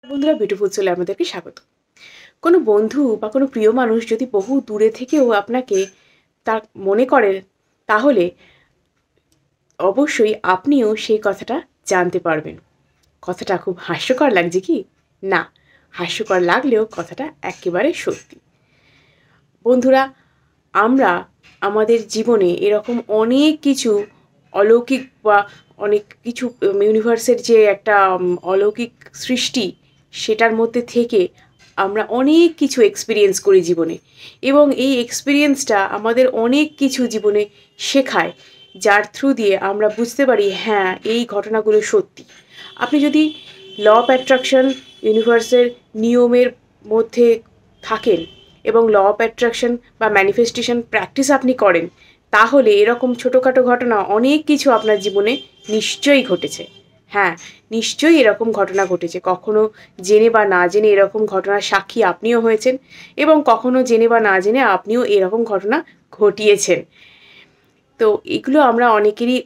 বন্ধুরা, বিউটিফুল সোলে আপনাদেরকে স্বাগত। কোনো বন্ধু বা কোনো প্রিয় মানুষ যদি বহু দূরে থেকেও আপনাকে তার মনে করেন, তাহলে অবশ্যই আপনিও সেই কথাটা জানতে পারবেন। কথাটা খুব হাস্যকর লাগছে কি? না, হাস্যকর লাগলেও কথাটা একেবারে সত্যি। বন্ধুরা, আমরা আমাদের জীবনে এরকম অনেক কিছু অলৌকিক বা অনেক কিছু ইউনিভার্সের যে একটা অলৌকিক সৃষ্টি, সেটার মধ্যে থেকে আমরা অনেক কিছু এক্সপিরিয়েন্স করি জীবনে, এবং এই এক্সপিরিয়েন্সটা আমাদের অনেক কিছু জীবনে শেখায়, যার থ্রু দিয়ে আমরা বুঝতে পারি হ্যাঁ, এই ঘটনাগুলো সত্যি। আপনি যদি ল অফ অ্যাট্রাকশন ইউনিভার্সের নিয়মের মধ্যে থাকেন এবং ল অফ অ্যাট্রাকশন বা ম্যানিফেস্টেশন প্র্যাকটিস আপনি করেন, তাহলে এরকম ছোটোখাটো ঘটনা অনেক কিছু আপনার জীবনে নিশ্চয়ই ঘটেছে। হ্যাঁ, নিশ্চয়ই এরকম ঘটনা ঘটেছে। কখনো জেনে বা না জেনে এরকম ঘটনার সাক্ষী আপনিও হয়েছেন, এবং কখনো জেনে বা না জেনে আপনিও এরকম ঘটনা ঘটিয়েছেন। তো এগুলো আমরা অনেকেরই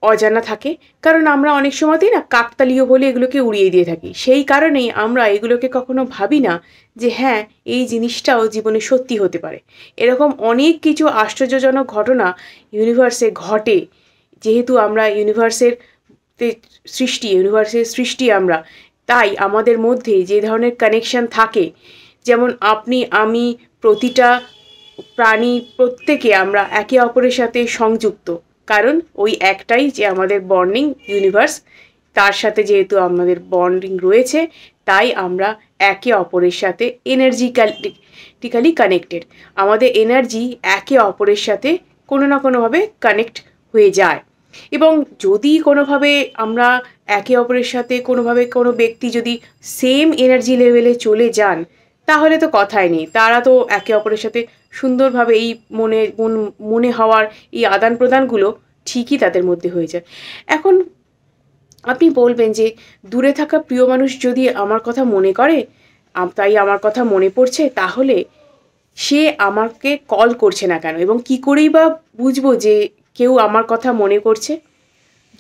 অজানা থাকে, কারণ আমরা অনেক সময়তেই না কাকতালীয় বলে এগুলোকে উড়িয়ে দিয়ে থাকি। সেই কারণেই আমরা এগুলোকে কখনো ভাবি না যে হ্যাঁ, এই জিনিসটাও জীবনে সত্যি হতে পারে। এরকম অনেক কিছু আশ্চর্যজনক ঘটনা ইউনিভার্সে ঘটে, যেহেতু আমরা ইউনিভার্সের সৃষ্টি আমরা, তাই আমাদের মধ্যে যে ধরনের কানেকশন থাকে, যেমন আপনি, আমি, প্রতিটা প্রাণী, প্রত্যেকে আমরা একে অপরের সাথে সংযুক্ত। কারণ ওই একটাই যে আমাদের বন্ডিং ইউনিভার্স, তার সাথে যেহেতু আমাদের বন্ডিং রয়েছে, তাই আমরা একে অপরের সাথে এনার্জিক্যালি কানেক্টেড। আমাদের এনার্জি একে অপরের সাথে কোনো না কোনোভাবে কানেক্ট হয়ে যায়। এবং যদি কোনোভাবে আমরা একে অপরের সাথে কোনোভাবে কোনো ব্যক্তি যদি সেম এনার্জি লেভেলে চলে যান, তাহলে তো কথাই নেই। তারা তো একে অপরের সাথে সুন্দরভাবে এই মনে হওয়ার এই আদান প্রদানগুলো ঠিকই তাদের মধ্যে হয়ে যায়। এখন আপনি বলবেন যে দূরে থাকা প্রিয় মানুষ যদি আমার কথা মনে করে, তাই আমার কথা মনে পড়ছে, তাহলে সে আমাকে কল করছে না কেন, এবং কি করেই বা বুঝবো যে কেউ আমার কথা মনে করছে?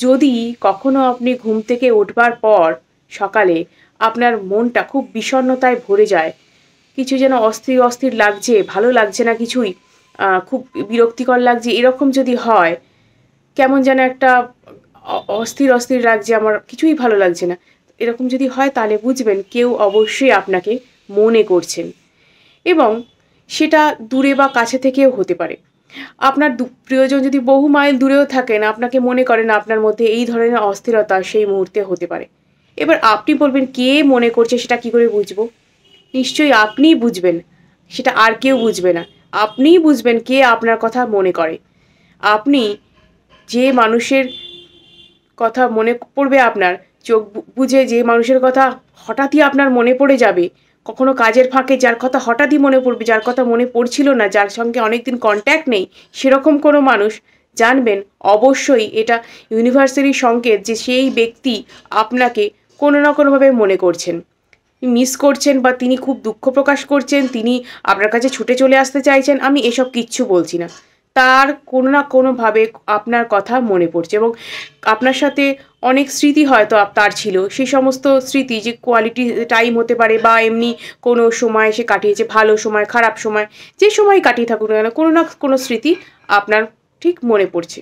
যদি কখনো আপনি ঘুম থেকে উঠবার পর সকালে আপনার মনটা খুব বিষণ্ণতায় ভরে যায়, কিছু যেন অস্থির অস্থির লাগছে, ভালো লাগছে না কিছুই, খুব বিরক্তিকর লাগছে, এরকম যদি হয়, কেমন যেন একটা অস্থির অস্থির লাগছে, আমার কিছুই ভালো লাগছে না, এরকম যদি হয়, তাহলে বুঝবেন কেউ অবশ্যই আপনাকে মনে করছেন। এবং সেটা দূরে বা কাছে থেকেও হতে পারে। আপনার প্রিয়জন যদি বহু মাইল দূরেও থাকেন, আপনাকে মনে করেন, আপনার মধ্যে এই ধরনের অস্থিরতা সেই মুহূর্তে হতে পারে। এবার আপনি বলবেন কে মনে করছে সেটা কি করে বুঝবো? নিশ্চয়ই আপনিই বুঝবেন, সেটা আর কেউ বুঝবে না। আপনিই বুঝবেন কে আপনার কথা মনে করে। আপনি যে মানুষের কথা মনে পড়বে আপনার, চোখ বুজে যে মানুষের কথা হঠাৎই আপনার মনে পড়ে যাবে, কখনো কাজের ফাঁকে যার কথা হঠাৎই মনে পড়বে, যার কথা মনে পড়ছিল না, যার সঙ্গে অনেকদিন কন্ট্যাক্ট নেই, সেরকম কোনো মানুষ, জানবেন অবশ্যই এটা ইউনিভার্সালি সংকেত যে সেই ব্যক্তি আপনাকে কোনো না কোনোভাবে মনে করছেন, মিস করছেন, বা তিনি খুব দুঃখ প্রকাশ করছেন, তিনি আপনার কাছে ছুটে চলে আসতে চাইছেন। আমি এসব কিচ্ছু বলছি না। তার কোনো না কোনোভাবে আপনার কথা মনে পড়ছে, এবং আপনার সাথে অনেক স্মৃতি হয়তো তার ছিল। সেই সমস্ত স্মৃতি যে কোয়ালিটি টাইম হতে পারে, বা এমনি কোনো সময় সে কাটিয়েছে, ভালো সময়, খারাপ সময়, যে সময় কাটিয়ে থাকুক না কেন, কোনো না কোনো স্মৃতি আপনার ঠিক মনে পড়ছে।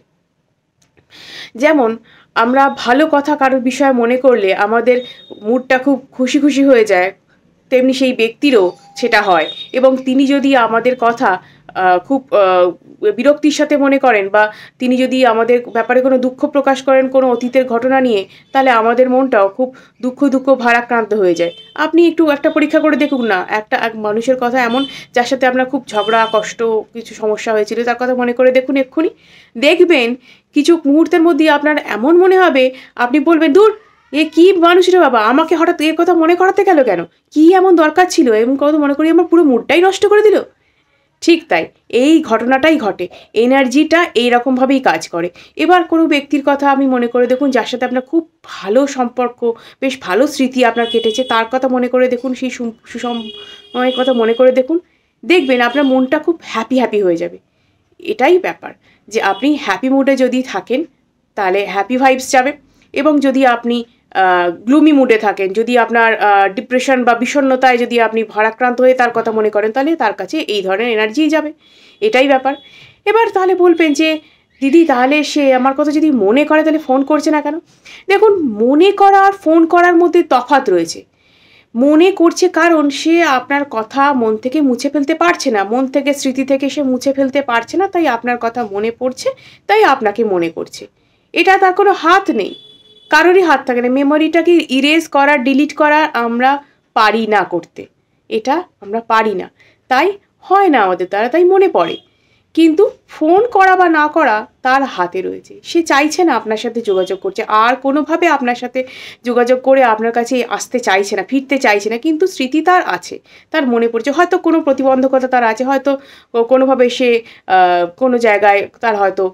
যেমন আমরা ভালো কথা কারোর বিষয়ে মনে করলে আমাদের মুডটা খুব খুশি খুশি হয়ে যায়, তেমনি সেই ব্যক্তিরও সেটা হয়। এবং তিনি যদি আমাদের কথা খুব বিরক্তির সাথে মনে করেন, বা তিনি যদি আমাদের ব্যাপারে কোনো দুঃখ প্রকাশ করেন কোনো অতীতের ঘটনা নিয়ে, তাহলে আমাদের মনটাও খুব দুঃখ ভারাক্রান্ত হয়ে যায়। আপনি একটু একটা পরীক্ষা করে দেখুন না, এক মানুষের কথা এমন, যার সাথে আপনার খুব ঝগড়া, কষ্ট, কিছু সমস্যা হয়েছিল, তার কথা মনে করে দেখুন এক্ষুনি। দেখবেন কিছু মুহূর্তের মধ্যেই আপনার এমন মনে হবে, আপনি বলবেন, দূর, এ কী মানুষ রে বাবা, আমাকে হঠাৎ এর কথা মনে করাতে গেল কেন? কী এমন দরকার ছিল? এমন কথা মনে করি আমার পুরো মুডটাই নষ্ট করে দিল। ঠিক তাই, এই ঘটনাটাই ঘটে। এনার্জিটা এইরকমভাবেই কাজ করে। এবার কোনো ব্যক্তির কথা আপনি মনে করে দেখুন, যার সাথে আপনার খুব ভালো সম্পর্ক, বেশ ভালো স্মৃতি আপনার কেটেছে, তার কথা মনে করে দেখুন, সেই সুসময়ের কথা মনে করে দেখুন। দেখবেন আপনার মনটা খুব হ্যাপি হয়ে যাবে। এটাই ব্যাপার, যে আপনি হ্যাপি মুডে যদি থাকেন, তাহলে হ্যাপি ভাইবস যাবে। এবং যদি আপনি গ্লুমি মুডে থাকেন, যদি আপনার ডিপ্রেশন বা বিষণ্ণতায় যদি আপনি ভারাক্রান্ত হয়ে তার কথা মনে করেন, তাহলে তার কাছে এই ধরনের এনার্জিই যাবে, এটাই ব্যাপার। এবার তাহলে বলবেন যে দিদি তাহলে সে আমার কথা যদি মনে করে তাহলে ফোন করছে না কেন? দেখুন, মনে করা আর ফোন করার মধ্যে তফাৎ রয়েছে। মনে করছে কারণ সে আপনার কথা মন থেকে মুছে ফেলতে পারছে না, মন থেকে স্মৃতি থেকে সে মুছে ফেলতে পারছে না, তাই আপনার কথা মনে পড়ছে, তাই আপনাকে মনে করছে। এটা তার কোনো হাত নেই, কারোরই হাত থাকে না। মেমোরিটাকে ইরেজ করা, ডিলিট করা আমরা পারি না করতে, এটা আমরা পারি না, তাই হয় না আমাদের দ্বারা, তাই মনে পড়ে। কিন্তু ফোন করা বা না করা তার হাতে রয়েছে। সে চাইছে না আপনার সাথে যোগাযোগ করছে, আর কোনোভাবে আপনার সাথে যোগাযোগ করে আপনার কাছে আসতে চাইছে না, ফিরতে চাইছে না, কিন্তু স্মৃতি তার আছে, তার মনে পড়ছে। হয়তো কোনো প্রতিবন্ধকতা তার আছে, হয়তো কোনোভাবে সে কোনো জায়গায় তার হয়তো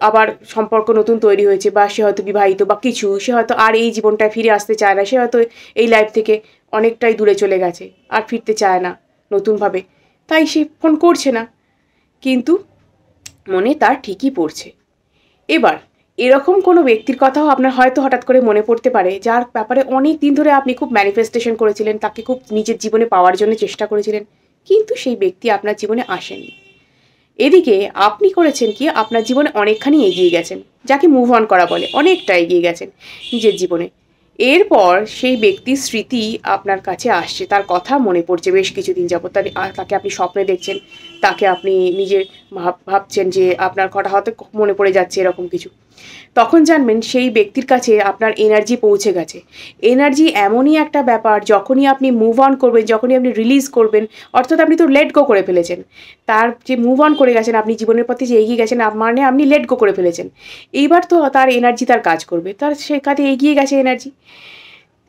আবার সম্পর্ক নতুন তৈরি হয়েছে, বা সে হয়তো বিবাহিত বা কিছু, সে হয়তো আর এই জীবনটায় ফিরে আসতে চায় না, সে হয়তো এই লাইফ থেকে অনেকটাই দূরে চলে গেছে, আর ফিরতে চায় না নতুনভাবে, তাই সে ফোন করছে না, কিন্তু মনে তার ঠিকই পড়ছে। এবার এরকম কোনো ব্যক্তির কথাও আপনার হয়তো হঠাৎ করে মনে পড়তে পারে, যার ব্যাপারে অনেক দিন ধরে আপনি খুব ম্যানিফেস্টেশন করেছিলেন, তাকে খুব নিজের জীবনে পাওয়ার জন্য চেষ্টা করেছিলেন, কিন্তু সেই ব্যক্তি আপনার জীবনে আসেননি। এদিকে আপনি করেছেন কি, আপনার জীবনে অনেকখানি এগিয়ে গেছেন, যাকে মুভ অন করা বলে, অনেকটা এগিয়ে গেছেন নিজের জীবনে। এরপর সেই ব্যক্তির স্মৃতি আপনার কাছে আসছে, তার কথা মনে পড়ছে বেশ কিছুদিন যাবত, তাকে আপনি স্বপ্নে দেখছেন, তাকে আপনি নিজে ভাবছেন যে আপনার কথা হয়তো মনে পড়ে যাচ্ছে, এরকম কিছু। তখন জানবেন সেই ব্যক্তির কাছে আপনার এনার্জি পৌঁছে গেছে। এনার্জি এমনই একটা ব্যাপার, যখনই আপনি মুভ অন করবেন, যখনই আপনি রিলিজ করবেন, অর্থাৎ আপনি তো লেট গো করে ফেলেছেন, তার যে মুভ অন করে গেছেন, আপনি জীবনের পথে যে এগিয়ে গেছেন, মানে আপনি লেট গো করে ফেলেছেন। এইবার তো তার এনার্জি তার কাজ করবে, তার সে কাজে এগিয়ে গেছে এনার্জি।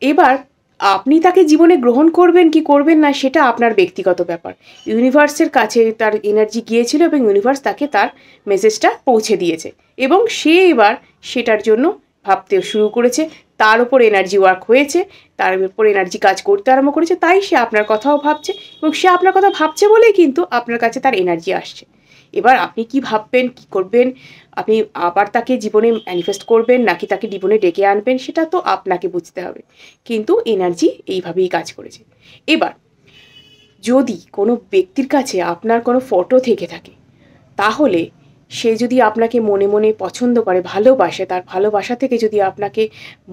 এবার আপনি তাকে জীবনে গ্রহণ করবেন কি করবেন না, সেটা আপনার ব্যক্তিগত ব্যাপার। ইউনিভার্সের কাছে তার এনার্জি গিয়েছিল এবং ইউনিভার্স তাকে তার মেসেজটা পৌঁছে দিয়েছে, এবং সে এবার সেটার জন্য ভাবতে শুরু করেছে, তার উপর এনার্জি ওয়ার্ক হয়েছে, তার উপর এনার্জি কাজ করতে আরম্ভ করেছে, তাই সে আপনার কথাও ভাবছে, এবং সে আপনার কথা ভাবছে বলেই কিন্তু আপনার কাছে তার এনার্জি আসছে। এবার আপনি কি ভাববেন, কি করবেন, আপনি আবার তাকে জীবনে ম্যানিফেস্ট করবেন নাকি তাকে জীবনে ডেকে আনবেন, সেটা তো আপনাকে বুঝতে হবে, কিন্তু এনার্জি এইভাবেই কাজ করেছে। এবার যদি কোনো ব্যক্তির কাছে আপনার কোনো ফটো থেকে থাকে, তাহলে সে যদি আপনাকে মনে মনে পছন্দ করে, ভালোবাসে, তার ভালোবাসা থেকে যদি আপনাকে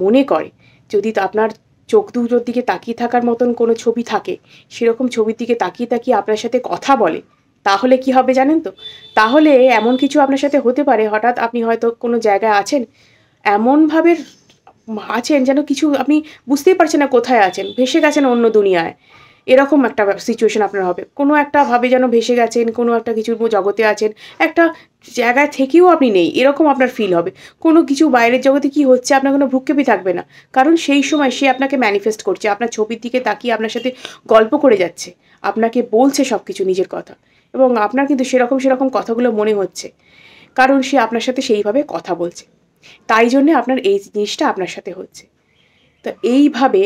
মনে করে, যদি আপনার চোখ দুটোর দিকে তাকিয়ে থাকার মতন কোনো ছবি থাকে, সেরকম ছবির দিকে তাকিয়ে তাকিয়ে আপনার সাথে কথা বলে, তাহলে কি হবে জানেন তো? তাহলে এমন কিছু আপনার সাথে হতে পারে, হঠাৎ আপনি হয়তো কোনো জায়গায় আছেন, এমনভাবে আছেন যেন কিছু আপনি বুঝতেই পারছেন না কোথায় আছেন, ভেসে গেছেন অন্য দুনিয়ায়, এরকম একটা সিচুয়েশন আপনার হবে। কোনো একটা ভাবে যেন ভেসে গেছেন, কোনো একটা কিছুর জগতে আছেন, একটা জায়গায় থেকেও আপনি নেই, এরকম আপনার ফিল হবে। কোনো কিছু বাইরের জগতে কি হচ্ছে আপনার কোনো ভ্রুক্ষেপই থাকবে না, কারণ সেই সময় সে আপনাকে ম্যানিফেস্ট করছে, আপনার ছবির দিকে তাকিয়ে আপনার সাথে গল্প করে যাচ্ছে, আপনাকে বলছে সব কিছু নিজের কথা, এবং আপনার কিন্তু সেরকম কথাগুলো মনে হচ্ছে, কারণ সে আপনার সাথে সেইভাবে কথা বলছে, তাই জন্যে আপনার এই জিনিসটা আপনার সাথে হচ্ছে। তো এইভাবে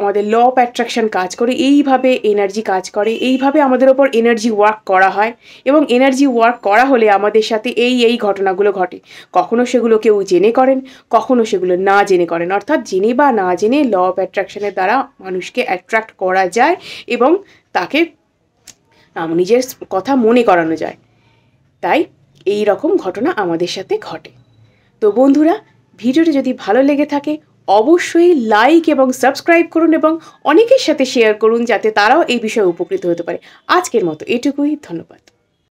আমাদের ল অফ অ্যাট্রাকশন কাজ করে, এইভাবে এনার্জি কাজ করে, এইভাবে আমাদের ওপর এনার্জি ওয়ার্ক করা হয়, এবং এনার্জি ওয়ার্ক করা হলে আমাদের সাথে এই ঘটনাগুলো ঘটে। কখনো সেগুলো কেউ জেনে করেন, কখনো সেগুলো না জেনে করেন, অর্থাৎ জেনে বা না জেনে ল অফ অ্যাট্রাকশনের দ্বারা মানুষকে অ্যাট্রাক্ট করা যায়, এবং তাকে নিজের কথা মনে করানো যায়। তাই এই রকম ঘটনা আমাদের সাথে ঘটে। তো বন্ধুরা, ভিডিওটি যদি ভালো লেগে থাকে অবশ্যই লাইক এবং সাবস্ক্রাইব করুন, এবং অনেকের সাথে শেয়ার করুন, যাতে তারাও এই বিষয়ে উপকৃত হতে পারে। আজকের মতো এটুকুই, ধন্যবাদ।